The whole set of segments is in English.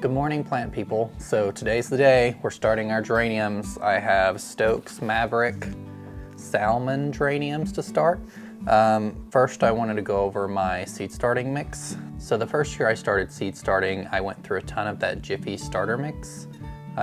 Good morning, plant people. So today's the day. We're starting our geraniums. I have Stokes Maverick Salmon geraniums to start. First, I wanted to go over my seed starting mix. So the first year I started seed starting, I went through a ton of that Jiffy starter mix.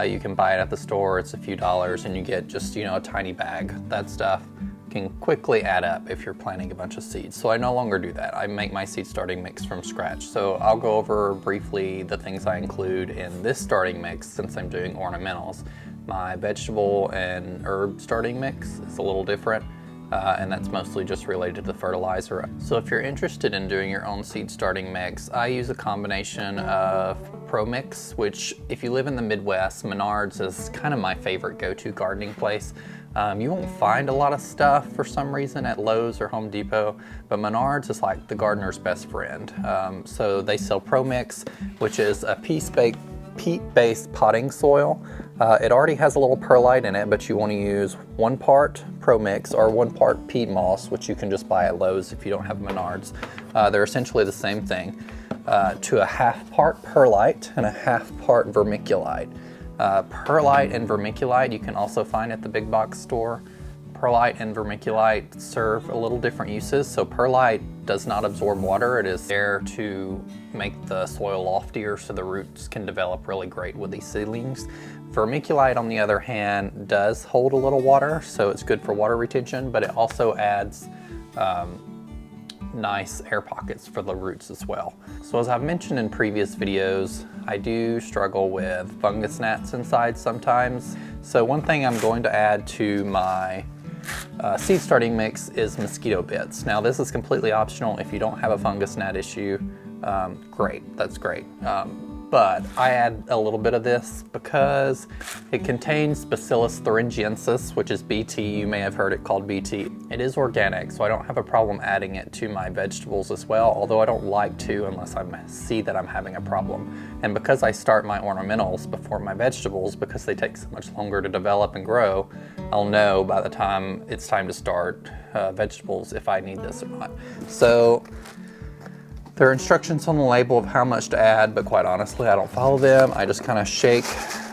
You can buy it at the store. It's a few dollars and you get just, a tiny bag. That stuff can quickly add up if you're planting a bunch of seeds. So I no longer do that. I make my seed starting mix from scratch. So I'll go over briefly the things I include in this starting mix since I'm doing ornamentals. My vegetable and herb starting mix is a little different, and that's mostly just related to the fertilizer. So if you're interested in doing your own seed starting mix, I use a combination of Pro Mix, which if you live in the Midwest, Menards is kind of my favorite go-to gardening place. You won't find a lot of stuff for some reason at Lowe's or Home Depot, but Menards is like the gardener's best friend. So they sell Pro Mix, which is a peat-based potting soil. It already has a little perlite in it, but you want to use 1 part Pro Mix or 1 part peat moss, which you can just buy at Lowe's if you don't have Menards. They're essentially the same thing, to a 1/2 part perlite and a 1/2 part vermiculite. Perlite and vermiculite you can also find at the big box store. Perlite and vermiculite serve a little different uses. So perlite does not absorb water. It is there to make the soil loftier so the roots can develop really great with these seedlings. Vermiculite, on the other hand, does hold a little water, so it's good for water retention, but it also adds nice air pockets for the roots as well. So as I've mentioned in previous videos, I do struggle with fungus gnats inside sometimes. So one thing I'm going to add to my seed starting mix is mosquito bits. Now this is completely optional. If you don't have a fungus gnat issue, great, that's great. But I add a little bit of this because it contains Bacillus thuringiensis, which is BT. You may have heard it called BT. It is organic, so I don't have a problem adding it to my vegetables as well, although I don't like to unless I see that I'm having a problem. And because I start my ornamentals before my vegetables, because they take so much longer to develop and grow, I'll know by the time it's time to start vegetables if I need this or not. So there are instructions on the label of how much to add, but quite honestly, I don't follow them. I just kind of shake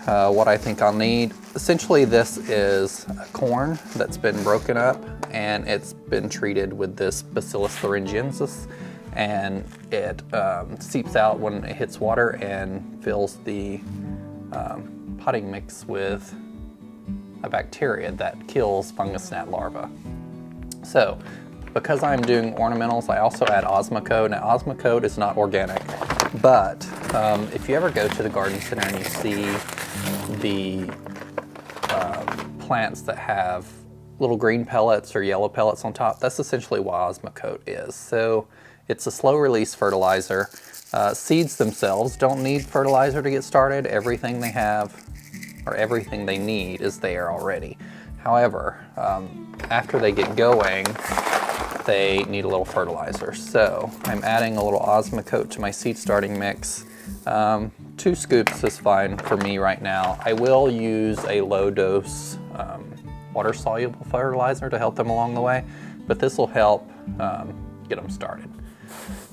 what I think I'll need. Essentially, this is corn that's been broken up and it's been treated with this Bacillus thuringiensis, and it seeps out when it hits water and fills the potting mix with a bacteria that kills fungus gnat larvae. So, because I'm doing ornamentals, I also add Osmocote. Now, Osmocote is not organic, but if you ever go to the garden center and you see the plants that have little green pellets or yellow pellets on top, that's essentially what Osmocote is. So it's a slow release fertilizer. Seeds themselves don't need fertilizer to get started. Everything they have or everything they need is there already. However, after they get going, they need a little fertilizer. So I'm adding a little Osmocote to my seed starting mix. 2 scoops is fine for me right now. I will use a low dose water soluble fertilizer to help them along the way, but this will help get them started.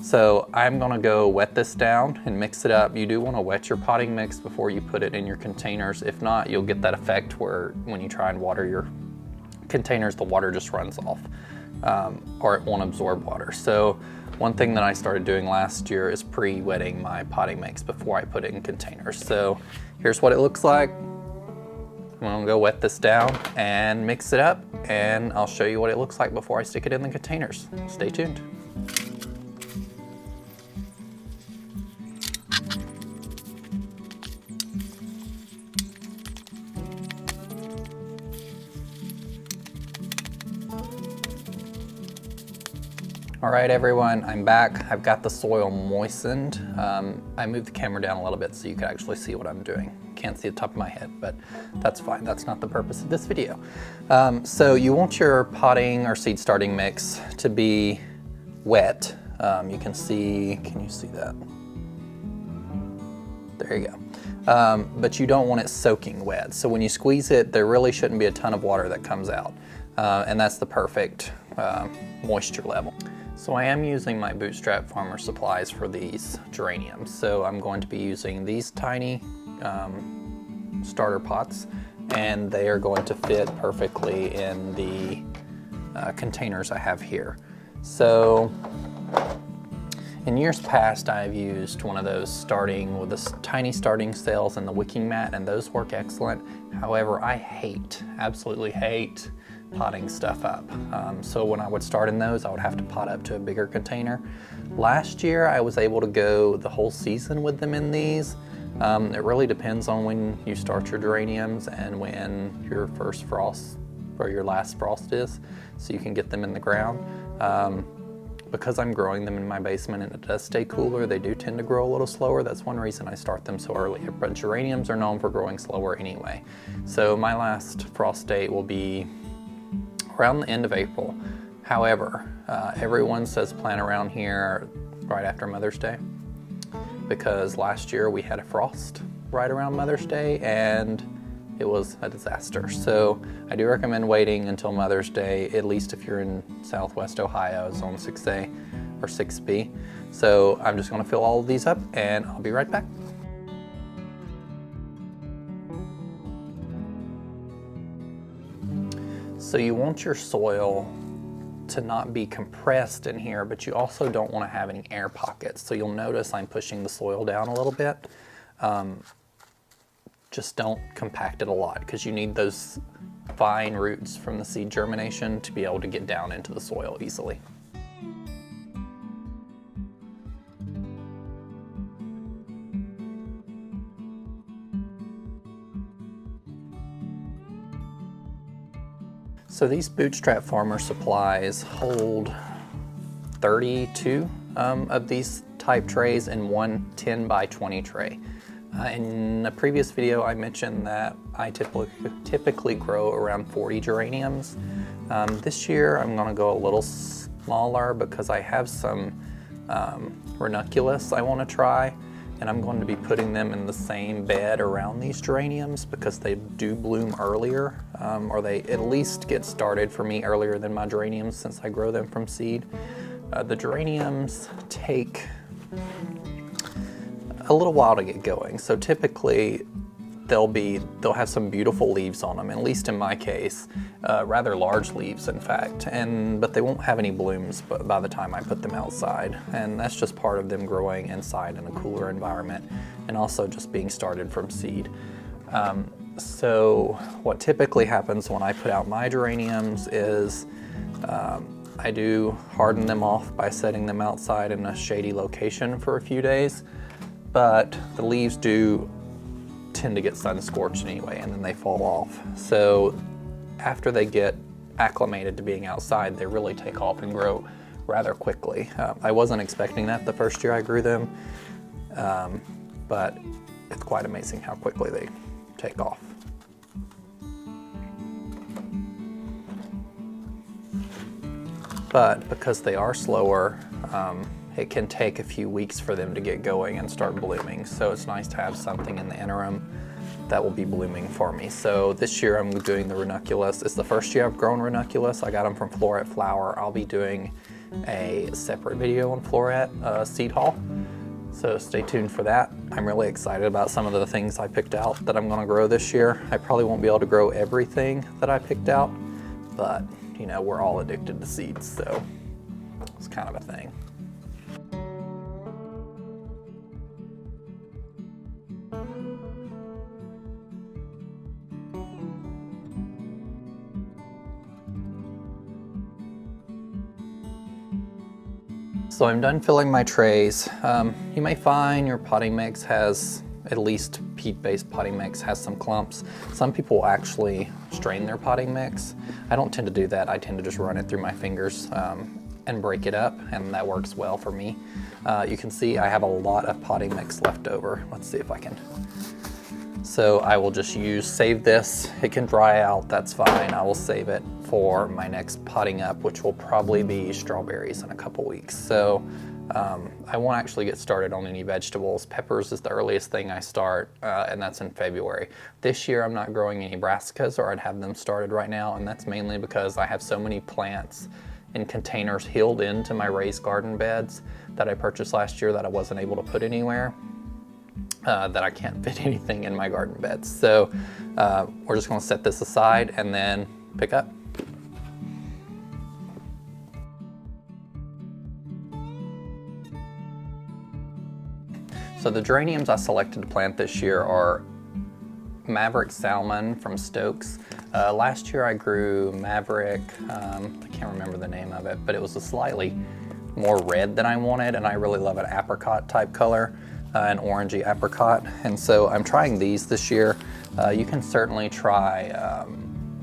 So I'm gonna go wet this down and mix it up. You do wanna wet your potting mix before you put it in your containers. If not, you'll get that effect where when you try and water your containers, the water just runs off. Or it won't absorb water. So one thing that I started doing last year is pre-wetting my potting mix before I put it in containers. So here's what it looks like. I'm gonna go wet this down and mix it up, and I'll show you what it looks like before I stick it in the containers. Stay tuned. All right, everyone, I'm back. I've got the soil moistened. I moved the camera down a little bit so you can actually see what I'm doing. Can't see the top of my head, but that's fine. That's not the purpose of this video. So you want your potting or seed starting mix to be wet. You can see that? There you go. But you don't want it soaking wet. So when you squeeze it, there really shouldn't be a ton of water that comes out. And that's the perfect moisture level. So I am using my Bootstrap Farmer supplies for these geraniums. So I'm going to be using these tiny starter pots, and they are going to fit perfectly in the containers I have here. So in years past, I've used one of those starting with the tiny starting sails and the wicking mat, and those work excellent. However, I absolutely hate potting stuff up. So when I would start in those, I would have to pot up to a bigger container. Last year, I was able to go the whole season with them in these. It really depends on when you start your geraniums and when your first frost or your last frost is, so you can get them in the ground. Because I'm growing them in my basement and it does stay cooler, they do tend to grow a little slower. That's one reason I start them so early. But geraniums are known for growing slower anyway. So my last frost date will be around the end of April. However, everyone says plant around here right after Mother's Day, because last year we had a frost right around Mother's Day and it was a disaster. So I do recommend waiting until Mother's Day, at least if you're in Southwest Ohio, Zone 6A or 6B. So I'm just gonna fill all of these up and I'll be right back. So you want your soil to not be compressed in here, but you also don't want to have any air pockets. So you'll notice I'm pushing the soil down a little bit. Just don't compact it a lot, because you need those fine roots from the seed germination to be able to get down into the soil easily. So these Bootstrap Farmer supplies hold 32 of these type trays in one 10 by 20 tray. In a previous video, I mentioned that I typically grow around 40 geraniums. This year, I'm gonna go a little smaller because I have some Ranunculus I wanna try, and I'm going to be putting them in the same bed around these geraniums because they do bloom earlier, or they at least get started for me earlier than my geraniums since I grow them from seed. The geraniums take a little while to get going. So typically they'll have some beautiful leaves on them, at least in my case, rather large leaves in fact, but they won't have any blooms by the time I put them outside. And that's just part of them growing inside in a cooler environment and also just being started from seed. So what typically happens when I put out my geraniums is I do harden them off by setting them outside in a shady location for a few days. But the leaves do tend to get sun scorched anyway, and then they fall off. So after they get acclimated to being outside, they really take off and grow rather quickly. I wasn't expecting that the first year I grew them, but it's quite amazing how quickly they take off. But because they are slower, it can take a few weeks for them to get going and start blooming. So it's nice to have something in the interim that will be blooming for me. So this year I'm doing the Ranunculus. It's the first year I've grown Ranunculus. I got them from Floret Flower. I'll be doing a separate video on Floret seed haul. So stay tuned for that. I'm really excited about some of the things I picked out that I'm gonna grow this year. I probably won't be able to grow everything that I picked out, but you know, we're all addicted to seeds, so it's kind of a thing. So I'm done filling my trays. You may find your potting mix has, at least peat-based potting mix, has some clumps. Some people actually strain their potting mix. I don't tend to do that. I tend to just run it through my fingers and break it up, and that works well for me. You can see I have a lot of potting mix left over. Let's see if I can. So I will just save this. It can dry out, that's fine. I will save it for my next potting up, which will probably be strawberries in a couple weeks. So I won't actually get started on any vegetables. Peppers is the earliest thing I start, and that's in February. This year I'm not growing any brassicas, or I'd have them started right now, and that's mainly because I have so many plants in containers healed into my raised garden beds that I purchased last year that I wasn't able to put anywhere, that I can't fit anything in my garden beds. So we're just going to set this aside and then pick up. So the geraniums I selected to plant this year are Maverick Salmon from Stokes. Last year I grew Maverick, I can't remember the name of it, but it was a slightly more red than I wanted, and I really love an apricot type color, an orangey apricot. And so I'm trying these this year. You can certainly try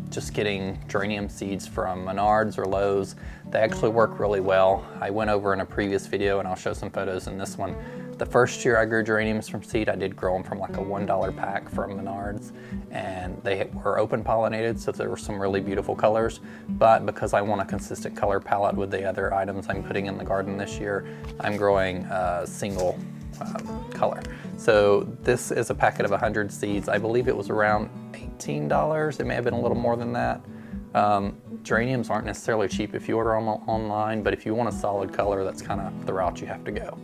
just getting geranium seeds from Menards or Lowe's. They actually work really well. I went over in a previous video, and I'll show some photos in this one. The first year I grew geraniums from seed, I did grow them from like a $1 pack from Menards, and they were open pollinated, so there were some really beautiful colors. But because I want a consistent color palette with the other items I'm putting in the garden this year, I'm growing a single color. So this is a packet of 100 seeds. I believe it was around $18. It may have been a little more than that. Geraniums aren't necessarily cheap if you order them online, but if you want a solid color, that's kind of the route you have to go.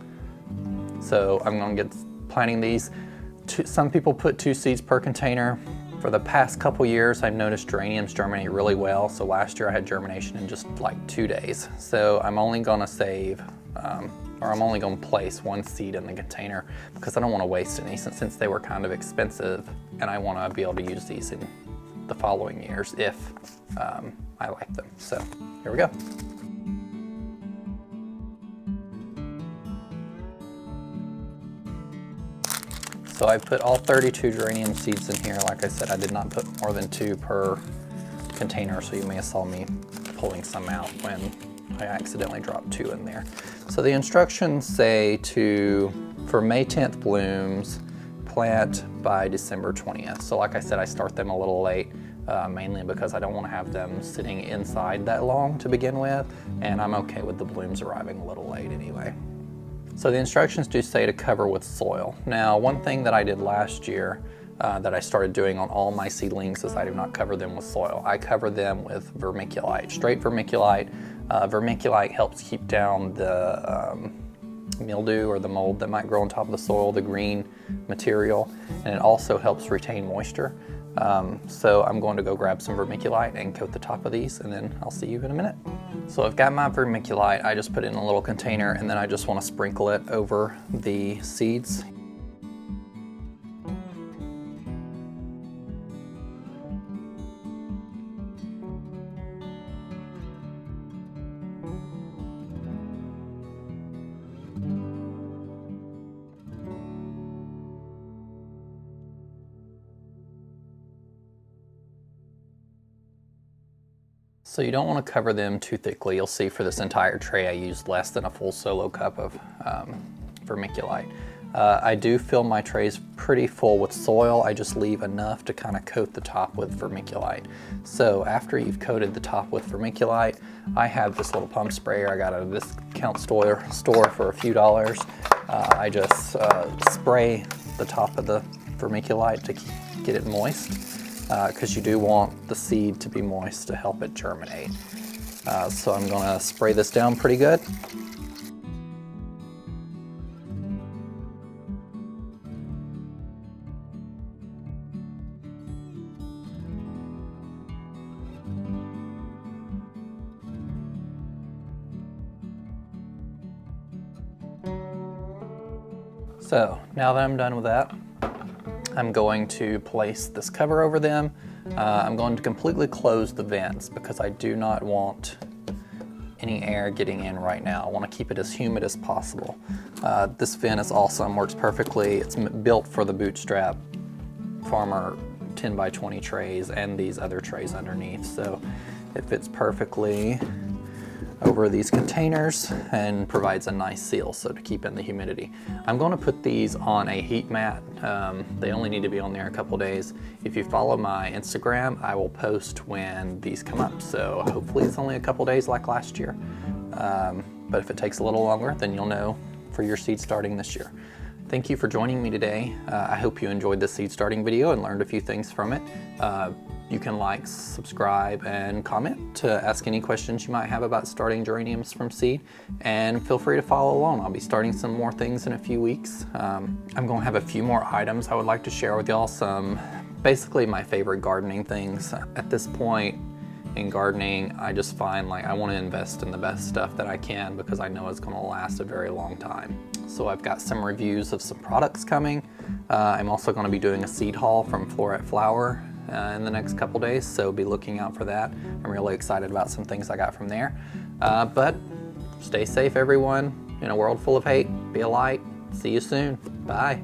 So I'm going to get planting these. Some people put 2 seeds per container. For the past couple years, I've noticed geraniums germinate really well. So last year I had germination in just like 2 days. So I'm only going to save, or I'm only going to place 1 seed in the container because I don't want to waste any since they were kind of expensive, and I want to be able to use these in the following years if I like them. So here we go. So I put all 32 geranium seeds in here. Like I said, I did not put more than 2 per container, so you may have saw me pulling some out when I accidentally dropped 2 in there. So the instructions say for May 10th blooms, plant by December 20th. So like I said, I start them a little late, mainly because I don't want to have them sitting inside that long to begin with, and I'm okay with the blooms arriving a little late anyway. So the instructions do say to cover with soil. Now, one thing that I did last year that I started doing on all my seedlings is I do not cover them with soil. I cover them with vermiculite, straight vermiculite. Vermiculite helps keep down the mildew or the mold that might grow on top of the soil, the green material, and it also helps retain moisture. So I'm going to go grab some vermiculite and coat the top of these, and then I'll see you in a minute. So I've got my vermiculite. I just put it in a little container, and then I just want to sprinkle it over the seeds. So you don't want to cover them too thickly. You'll see for this entire tray I used less than a full solo cup of vermiculite. I do fill my trays pretty full with soil. I just leave enough to kind of coat the top with vermiculite. So after you've coated the top with vermiculite, I have this little pump sprayer I got at a discount store for a few dollars. I just spray the top of the vermiculite to get it moist, because you do want the seed to be moist to help it germinate. So I'm going to spray this down pretty good. So now that I'm done with that, I'm going to place this cover over them. I'm going to completely close the vents because I do not want any air getting in right now. I want to keep it as humid as possible. This vent is awesome, works perfectly. It's built for the Bootstrap Farmer 10 by 20 trays and these other trays underneath. So it fits perfectly over these containers and provides a nice seal so to keep in the humidity. I'm going to put these on a heat mat. They only need to be on there a couple days. If you follow my Instagram, I will post when these come up. So hopefully it's only a couple days like last year. But if it takes a little longer, then you'll know for your seed starting this year. Thank you for joining me today. I hope you enjoyed this seed starting video and learned a few things from it. You can like, subscribe, and comment to ask any questions you might have about starting geraniums from seed, and feel free to follow along. I'll be starting some more things in a few weeks. I'm going to have a few more items I would like to share with y'all, basically my favorite gardening things. At this point in gardening, I just find like I want to invest in the best stuff that I can because I know it's going to last a very long time. So I've got some reviews of some products coming. I'm also going to be doing a seed haul from Floret Flower in the next couple days, so be looking out for that. I'm really excited about some things I got from there. But stay safe, everyone. In a world full of hate, be a light. See you soon. Bye.